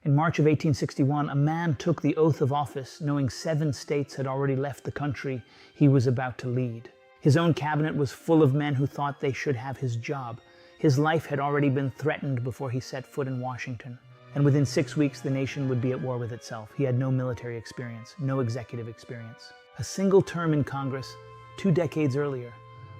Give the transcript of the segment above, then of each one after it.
In March of 1861, a man took the oath of office, knowing 7 states had already left the country he was about to lead. His own cabinet was full of men who thought they should have his job. His life had already been threatened before he set foot in Washington. And within 6 weeks, the nation would be at war with itself. He had no military experience, no executive experience. A single term in Congress, 2 decades earlier.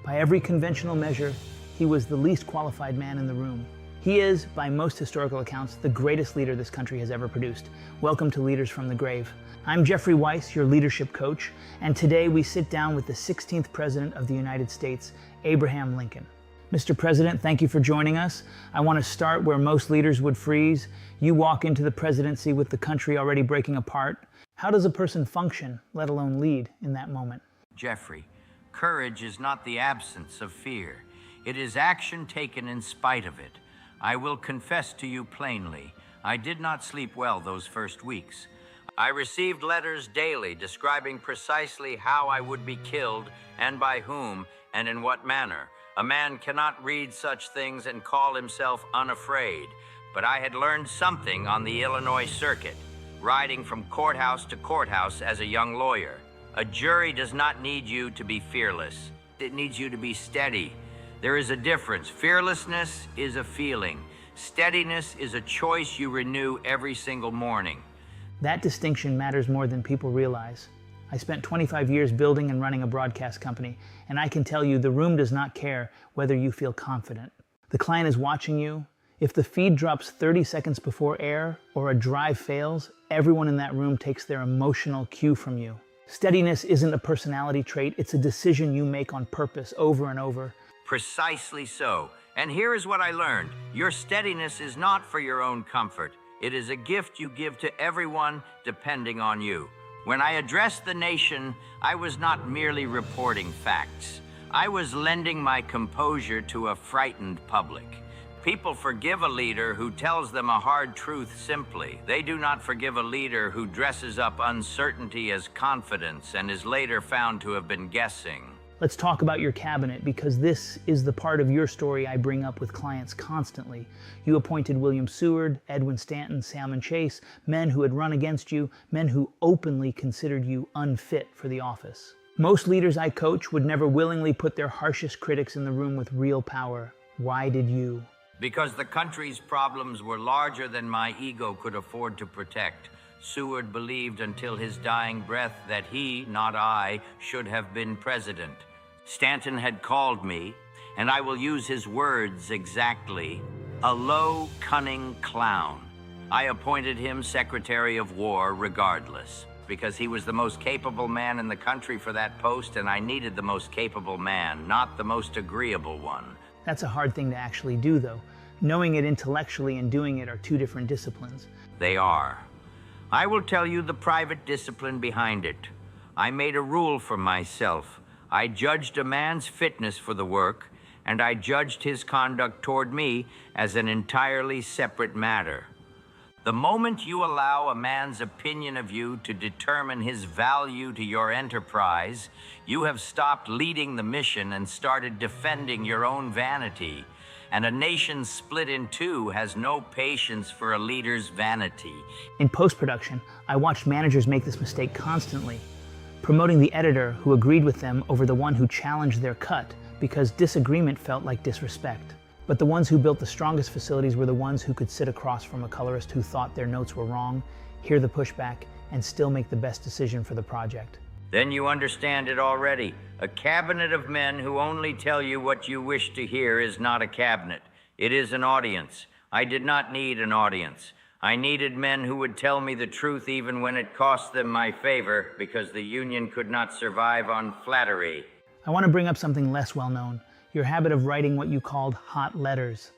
By every conventional measure, he was the least qualified man in the room. He is, by most historical accounts, the greatest leader this country has ever produced. Welcome to Leaders from the Grave. I'm Jeffrey Weiss, your leadership coach, and today we sit down with the 16th President of the United States, Abraham Lincoln. Mr. President, thank you for joining us. I want to start where most leaders would freeze. You walk into the presidency with the country already breaking apart. How does a person function, let alone lead, in that moment? Jeffrey, courage is not the absence of fear. It is action taken in spite of it. I will confess to you plainly, I did not sleep well those first weeks. I received letters daily describing precisely how I would be killed and by whom and in what manner. A man cannot read such things and call himself unafraid, but I had learned something on the Illinois circuit, riding from courthouse to courthouse as a young lawyer. A jury does not need you to be fearless. It needs you to be steady. There is a difference. Fearlessness is a feeling. Steadiness is a choice you renew every single morning. That distinction matters more than people realize. I spent 25 years building and running a broadcast company, and I can tell you the room does not care whether you feel confident. The client is watching you. If the feed drops 30 seconds before air or a drive fails, everyone in that room takes their emotional cue from you. Steadiness isn't a personality trait, it's a decision you make on purpose over and over. Precisely so. And here is what I learned. Your steadiness is not for your own comfort. It is a gift you give to everyone depending on you. When I addressed the nation, I was not merely reporting facts. I was lending my composure to a frightened public. People forgive a leader who tells them a hard truth simply. They do not forgive a leader who dresses up uncertainty as confidence and is later found to have been guessing. Let's talk about your cabinet, because this is the part of your story I bring up with clients constantly. You appointed William Seward, Edwin Stanton, Salmon Chase, men who had run against you, men who openly considered you unfit for the office. Most leaders I coach would never willingly put their harshest critics in the room with real power. Why did you? Because the country's problems were larger than my ego could afford to protect. Seward believed until his dying breath that he, not I, should have been president. Stanton had called me, and I will use his words exactly, a low, cunning clown. I appointed him Secretary of War regardless, because he was the most capable man in the country for that post, and I needed the most capable man, not the most agreeable one. That's a hard thing to actually do, though. Knowing it intellectually and doing it are 2 different disciplines. They are. I will tell you the private discipline behind it. I made a rule for myself. I judged a man's fitness for the work, and I judged his conduct toward me as an entirely separate matter. The moment you allow a man's opinion of you to determine his value to your enterprise, you have stopped leading the mission and started defending your own vanity. And a nation split in 2 has no patience for a leader's vanity. In post-production, I watched managers make this mistake constantly, promoting the editor who agreed with them over the one who challenged their cut because disagreement felt like disrespect. But the ones who built the strongest facilities were the ones who could sit across from a colorist who thought their notes were wrong, hear the pushback, and still make the best decision for the project. Then you understand it already. A cabinet of men who only tell you what you wish to hear is not a cabinet. It is an audience. I did not need an audience. I needed men who would tell me the truth even when it cost them my favor, because the Union could not survive on flattery. I want to bring up something less well known, your habit of writing what you called hot letters.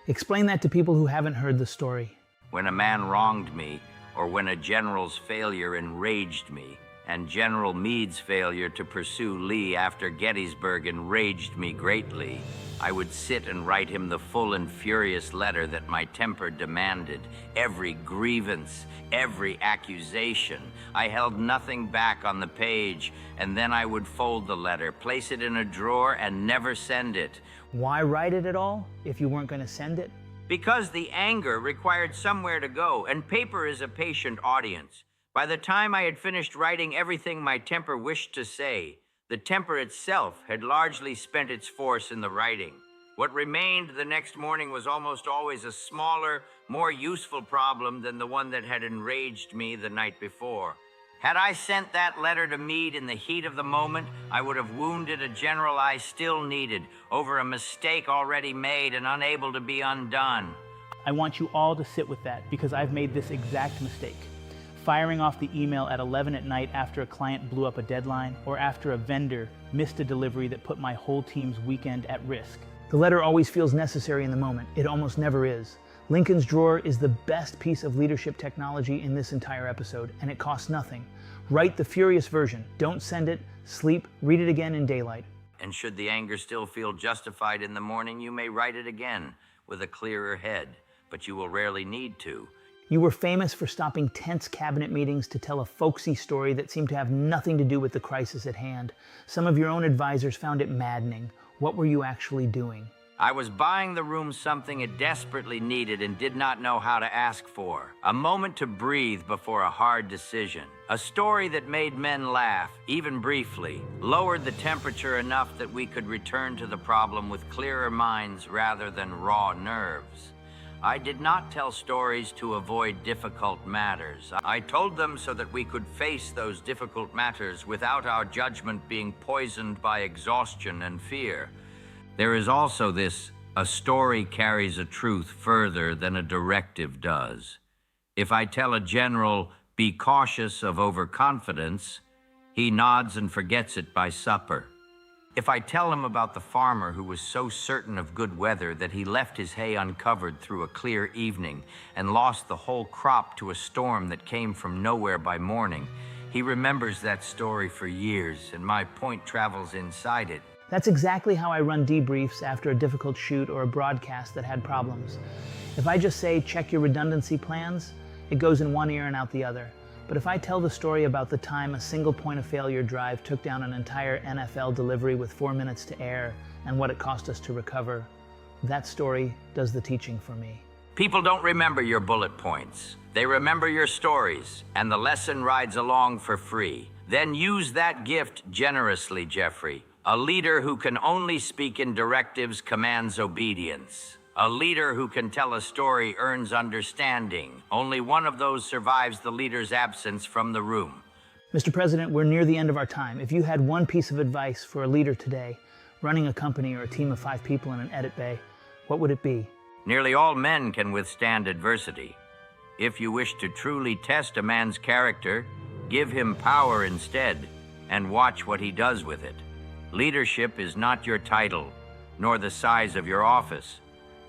Explain that to people who haven't heard the story. When a man wronged me, or when a general's failure enraged me, and General Meade's failure to pursue Lee after Gettysburg enraged me greatly, I would sit and write him the full and furious letter that my temper demanded. Every grievance, every accusation. I held nothing back on the page, and then I would fold the letter, place it in a drawer, and never send it. Why write it at all if you weren't going to send it? Because the anger required somewhere to go, and paper is a patient audience. By the time I had finished writing everything my temper wished to say, the temper itself had largely spent its force in the writing. What remained the next morning was almost always a smaller, more useful problem than the one that had enraged me the night before. Had I sent that letter to Meade in the heat of the moment, I would have wounded a general I still needed over a mistake already made and unable to be undone. I want you all to sit with that because I've made this exact mistake. Firing off the email at 11 at night after a client blew up a deadline or after a vendor missed a delivery that put my whole team's weekend at risk. The letter always feels necessary in the moment. It almost never is. Lincoln's Drawer is the best piece of leadership technology in this entire episode, and it costs nothing. Write the furious version. Don't send it. Sleep. Read it again in daylight. And should the anger still feel justified in the morning, you may write it again with a clearer head, but you will rarely need to. You were famous for stopping tense cabinet meetings to tell a folksy story that seemed to have nothing to do with the crisis at hand. Some of your own advisors found it maddening. What were you actually doing? I was buying the room something it desperately needed and did not know how to ask for. A moment to breathe before a hard decision. A story that made men laugh, even briefly, lowered the temperature enough that we could return to the problem with clearer minds rather than raw nerves. I did not tell stories to avoid difficult matters. I told them so that we could face those difficult matters without our judgment being poisoned by exhaustion and fear. There is also this: a story carries a truth further than a directive does. If I tell a general, "Be cautious of overconfidence," he nods and forgets it by supper. If I tell him about the farmer who was so certain of good weather that he left his hay uncovered through a clear evening and lost the whole crop to a storm that came from nowhere by morning, he remembers that story for years, and my point travels inside it. That's exactly how I run debriefs after a difficult shoot or a broadcast that had problems. If I just say, "Check your redundancy plans," it goes in one ear and out the other. But if I tell the story about the time a single point of failure drive took down an entire NFL delivery with 4 minutes to air and what it cost us to recover, that story does the teaching for me. People don't remember your bullet points. They remember your stories, and the lesson rides along for free. Then use that gift generously, Jeffrey. A leader who can only speak in directives commands obedience. A leader who can tell a story earns understanding. Only one of those survives the leader's absence from the room. Mr. President, we're near the end of our time. If you had one piece of advice for a leader today, running a company or a team of 5 people in an edit bay, what would it be? Nearly all men can withstand adversity. If you wish to truly test a man's character, give him power instead, and watch what he does with it. Leadership is not your title, nor the size of your office.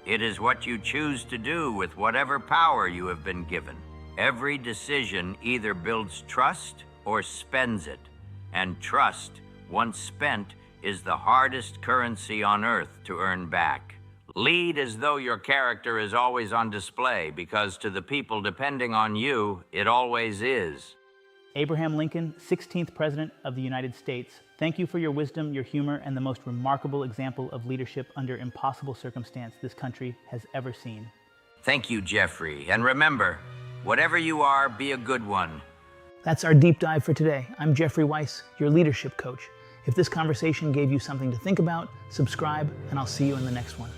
It is what you choose to do with whatever power you have been given. Every decision either builds trust or spends it, and trust, once spent, is the hardest currency on earth to earn back. Lead as though your character is always on display, because to the people depending on you, it always is. Abraham Lincoln, 16th President of the United States, thank you for your wisdom, your humor, and the most remarkable example of leadership under impossible circumstance this country has ever seen. Thank you, Jeffrey. And remember, whatever you are, be a good one. That's our deep dive for today. I'm Jeffrey Weiss, your leadership coach. If this conversation gave you something to think about, subscribe, and I'll see you in the next one.